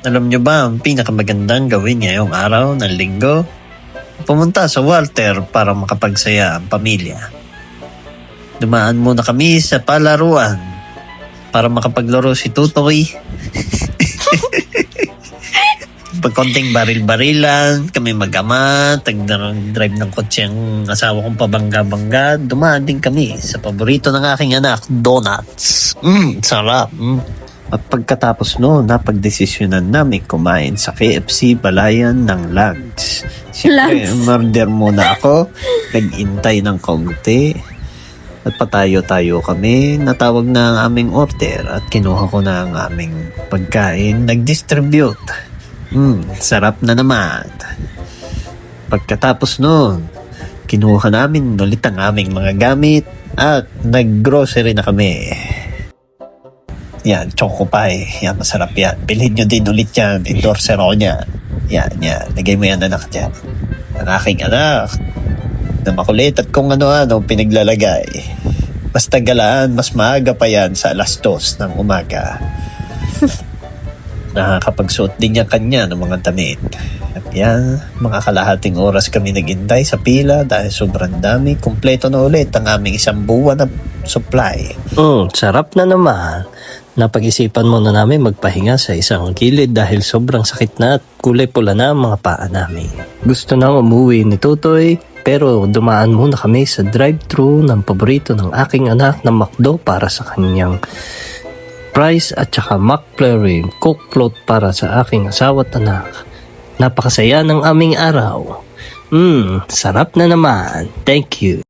Alam nyo ba ang pinakamagandang gawin ngayong araw ng linggo? Pumunta sa Walter para makapagsaya ang pamilya. Dumaan muna kami sa palaruan para makapaglaro si Tutoy. Pag konting baril-barilan, kami mag-ama, tag-drive ng kotse ang asawa kong pabangga-bangga. Dumaan din kami sa paborito ng aking anak, donuts. Sarap. At pagkatapos noon, napagdesisyonan namin kumain sa KFC Balayan ng Lags. Siyempre, murder muna ako. Nag-intay ng konti. At patayo-tayo kami. Natawag na ang aming order at kinuha ko na ang aming pagkain. Nag-distribute. Sarap na naman. Pagkatapos noon, kinuha namin ulit ang aming mga gamit at nag-grocery na kami. Yan, choco pie. Yan, masarap yan. Bilhin nyo din ulit yan. Endorser ako niya. Yan. Lagay mo yan anak dyan. Ang aking anak na makulit at kung ano-ano pinaglalagay. Basta galaan, mas maaga pa yan sa 2:00 ng umaga. Nakakapagsuot din niya kanya ng mga damit. At yan, mga kalahating oras kami naghintay sa pila dahil sobrang dami. Kompleto na ulit ang aming 1 buwan na supply. Sarap na naman. Napag-isipan muna namin magpahinga sa isang gilid dahil sobrang sakit na at kulay pula na ang mga paa namin. Gusto nang umuwi ni Tutoy pero dumaan muna kami sa drive-thru ng paborito ng aking anak na McDo para sa kanyang fries at saka McFlurry Coke float para sa aking asawa at anak. Napakasaya ng aming araw. Sarap na naman. Thank you.